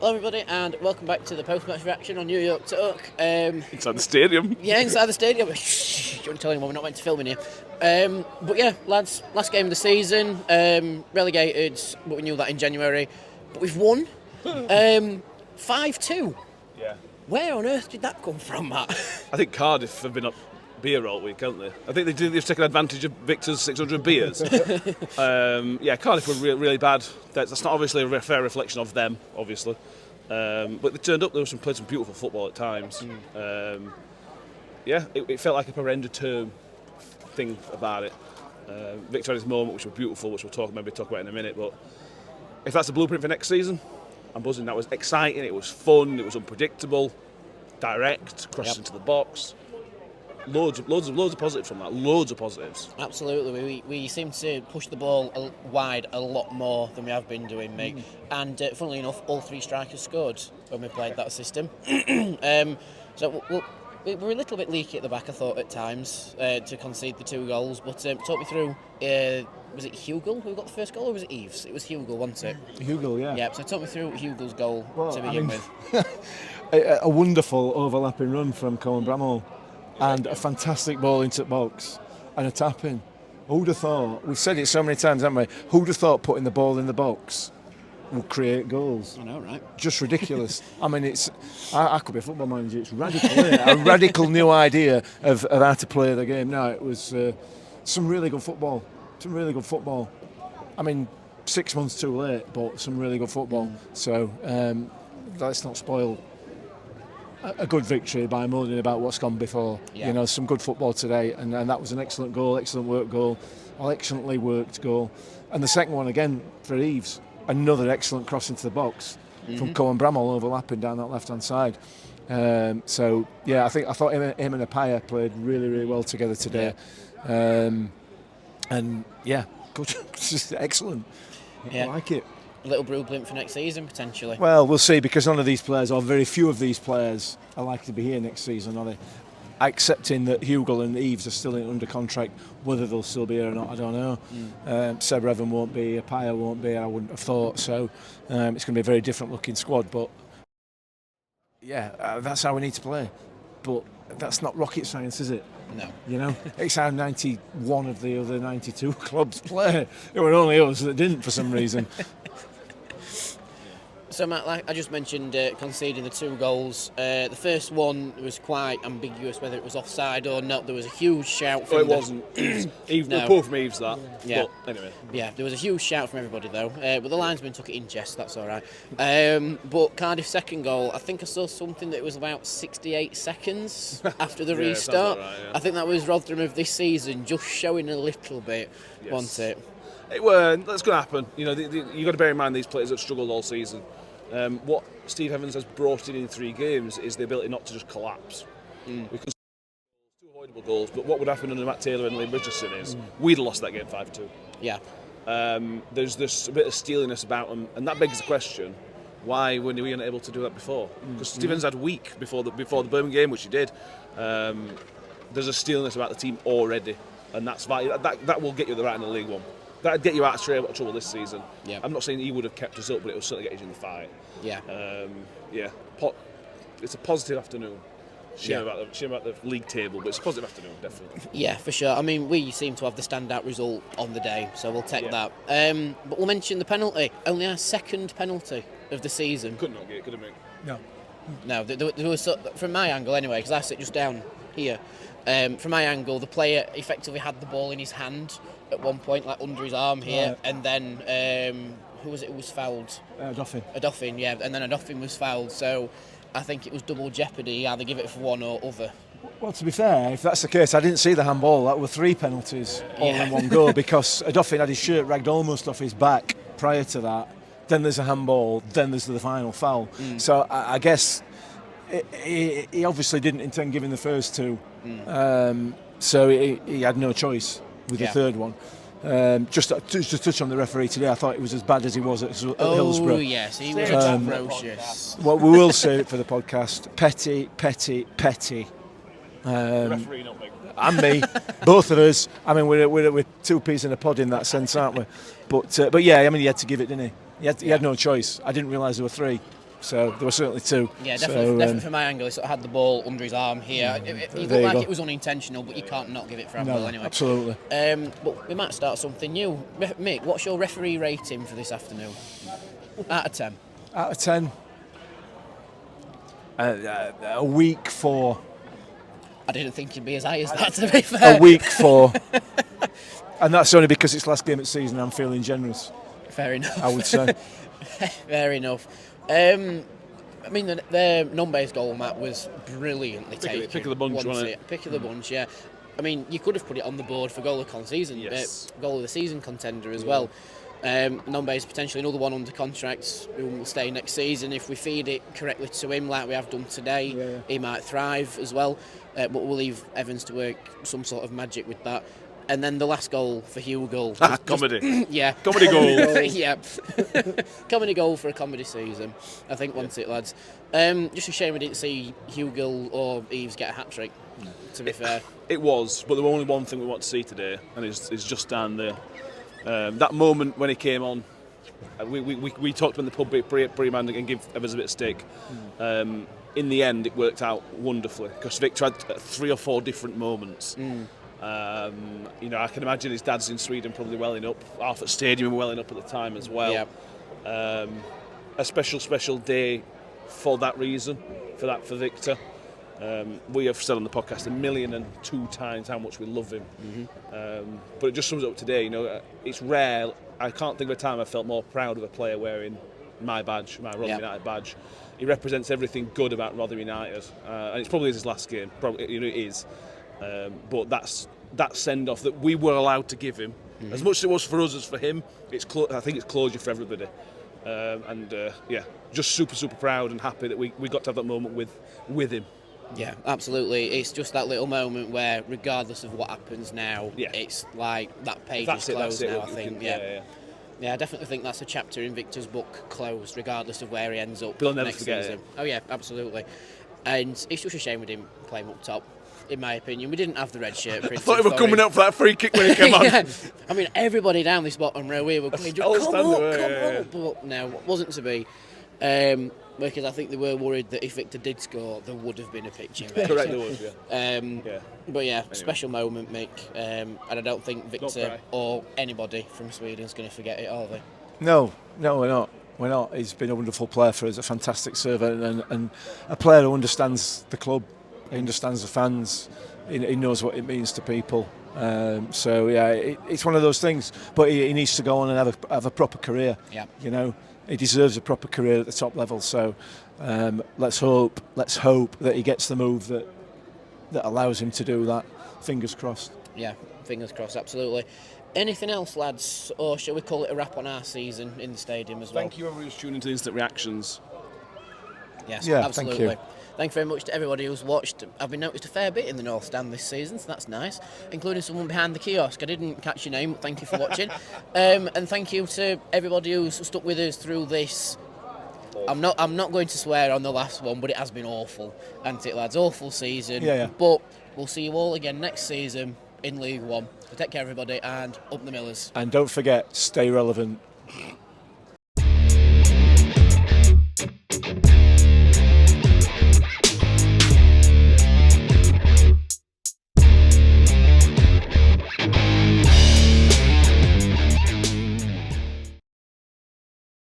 Hello everybody and welcome back to the post-match reaction on New York Talk. Inside the stadium. Yeah, inside the stadium. Shh, don't tell anyone we're not meant to film in here. But yeah, lads, last game of the season, relegated, but we knew that in January. But we've won, 5-2. Yeah. Where on earth did that come from, Matt? I think Cardiff have been up beer all week, haven't they? I think they've taken advantage of Victor's 600 beers. Cardiff were really bad. That's not obviously a fair reflection of them, obviously. But they turned up, they played some beautiful football at times. It felt like a per-end term thing about it. Victor had his moment, which were beautiful, which we'll maybe talk about in a minute. But if that's a blueprint for next season, I'm buzzing. That was exciting, it was fun, it was unpredictable, direct, crosses into the box. Loads of positives from that. Loads of positives. Absolutely. We seem to push the ball wide a lot more than we have been doing, mate. And funnily enough, all three strikers scored when we played that system. So we were a little bit leaky at the back, I thought, at times, to concede the 2 goals. But talk me through, was it Hugel who got the first goal, or was it Eves? It was Hugel, wasn't it? Hugel, yeah. Yeah, so talk me through Hugel's goal to begin with. A wonderful overlapping run from Cohen Bramall. And a fantastic ball into the box and a tap in. Who'd have thought? We've said it so many times, haven't we? Who'd have thought putting the ball in the box would create goals? I know, right? Just ridiculous. I mean, I could be a football manager. It's radical, isn't it? A radical new idea of how to play the game. No, it was some really good football. Some really good football. I mean, 6 months too late, but some really good football. So let's not spoil a good victory by moaning about what's gone before. Yeah. You know, some good football today, and that was an excellent goal, excellent work goal, excellently worked goal. And the second one again for Eves, another excellent cross into the box from Cohen Bramall overlapping down that left-hand side. I thought him and Apaya played really well together today. Good, just excellent. Yeah. I like it. A little blueprint for next season, potentially. Well, we'll see, because none of these players, or very few of these players, are likely to be here next season, are they? Accepting that Hugel and Eves are still under contract, whether they'll still be here or not, I don't know. Seb Revan won't be, Apaya won't be, I wouldn't have thought. So it's going to be a very different looking squad. But that's how we need to play. But that's not rocket science, is it? No. You know, it's how 91 of the other 92 clubs play. It were only us that didn't for some reason. So, Matt, like I just mentioned, conceding the 2 goals. The first one was quite ambiguous whether it was offside or not. There was a huge shout from It wasn't. Eves, No. poor from Eves, that. Yeah. But anyway. Yeah, there was a huge shout from everybody, though. But the linesman took it in jest, that's all right. But Cardiff's second goal, I think I saw something that it was about 68 seconds after the restart. Right, yeah. I think that was Rotherham of this season, just showing a little bit, wasn't it? That's going to happen. You know, you've got to bear in mind these players have struggled all season. What Steve Evans has brought in 3 games is the ability not to just collapse. We can 2 avoidable goals, but what would happen under Matt Taylor and Liam Richardson is we'd have lost that game 5-2. Yeah. There's this a bit of steeliness about them, and that begs the question: why were we unable to do that before? Because Steve Evans had a week before the Birmingham game, which he did. There's a steeliness about the team already, and that's that will get you the right in the League One. That'd get you out of trouble this season. Yeah. I'm not saying he would have kept us up, but it will certainly get you in the fight. Yeah. It's a positive afternoon. Shame about the league table, but it's a positive afternoon, definitely. Yeah, for sure. I mean, we seem to have the standout result on the day, so we'll take that. But we'll mention the penalty. Only our 2nd penalty of the season. Could not get it, could have been. No, there was from my angle anyway, because I sit just down here. From my angle, the player effectively had the ball in his hand at one point, like under his arm here, and then who was it who was fouled? Adolphin, yeah, and then Adolphin was fouled. So I think it was double jeopardy. Either give it for one or other. Well, to be fair, if that's the case, I didn't see the handball. That were 3 penalties all in one go, because Adolphin had his shirt ragged almost off his back prior to that. Then there's a handball, then there's the final foul. So I guess he obviously didn't intend giving the first 2. So he had no choice with the 3rd one. Just to touch on the referee today, I thought it was as bad as he was at Hillsborough. Oh yes, he was atrocious. Well, we will say it for the podcast. Petty. The referee, not me. And me, both of us. I mean, we're 2 peas in a pod in that sense, aren't we? But yeah, I mean, he had to give it, didn't he? He had no choice. I didn't realise there were 3. So there were certainly two. Yeah, So, definitely from my angle, he sort of had the ball under his arm here. It looked like it was unintentional, but you can't not give it for handball anyway. Absolutely. But we might start something new. Mick, what's your referee rating for this afternoon? Out of 10? Out of 10, a week 4. I didn't think you'd be as high as that, to be fair. A week 4. And that's only because it's last game of the season and I'm feeling generous. Fair enough. I would say. Fair enough. I mean, the Numbers goal, Matt, was brilliantly taken. Pick of the bunch, wasn't it? Pick of the bunch, yeah. I mean, you could have put it on the board for goal of the season contender as well. Numbers potentially another one under contract who will stay next season. If we feed it correctly to him, like we have done today, he might thrive as well. But we'll leave Evans to work some sort of magic with that. And then the last goal for Hugo. Comedy. Yeah. Comedy goal. Yeah. Comedy goal for a comedy season. I think once it, lads. Just a shame we didn't see Hugo or Eves get a hat-trick, to be fair. It was, but there was only one thing we want to see today, and it's just down there. That moment when he came on, we talked in the pub pre-man and give Evans a bit of stick. In the end, it worked out wonderfully because Viktor had 3 or 4 different moments. I can imagine his dad's in Sweden probably welling up. Half at stadium welling up at the time as well. Yep. A special day for that reason, for Viktor. We have said on the podcast 1,002 times how much we love him. But it just sums it up today. It's rare. I can't think of a time I felt more proud of a player wearing my badge, my Rotherham United badge. He represents everything good about Rotherham United, and it's probably his last game. Probably, it is. But that send-off that we were allowed to give him, as much as it was for us as for him, I think it's closure for everybody. Just super proud and happy that we got to have that moment with him. Yeah, absolutely. It's just that little moment where, regardless of what happens now, it's like that page is closed now, I think. Yeah, I definitely think that's a chapter in Viktor's book closed, regardless of where he ends up next season. Oh yeah, absolutely. And it's just a shame we didn't play him up top, in my opinion. We didn't have the red shirt printed. I thought he was coming out for that free kick when he came on. I mean, everybody down this bottom row here were going, come on. But no, it wasn't to be. Because I think they were worried that if Viktor did score, there would have been a pitch invasion. Correct, there was, yeah. But yeah, anyway. Special moment, Mick. And I don't think Viktor or anybody from Sweden is going to forget it, are they? No, we're not. We're not. He's been a wonderful player for us, a fantastic servant, and a player who understands the club, he understands the fans, he knows what it means to people. It's one of those things. But he needs to go on and have a proper career. Yeah. He deserves a proper career at the top level. So let's hope that he gets the move that allows him to do that. Fingers crossed. Yeah, fingers crossed, absolutely. Anything else, lads, or shall we call it a wrap on our season in the stadium as well? Thank you, everyone who's tuning into Instant Reactions. Yes, absolutely. Thank you very much to everybody who's watched. I've been noticed a fair bit in the North Stand this season, so that's nice, including someone behind the kiosk. I didn't catch your name, but thank you for watching. And thank you to everybody who's stuck with us through this. I'm not going to swear on the last one, but it has been awful, hasn't it, lads? Awful season. Yeah. But we'll see you all again next season in League One. So take care, everybody, and up the Millers. And don't forget, stay relevant.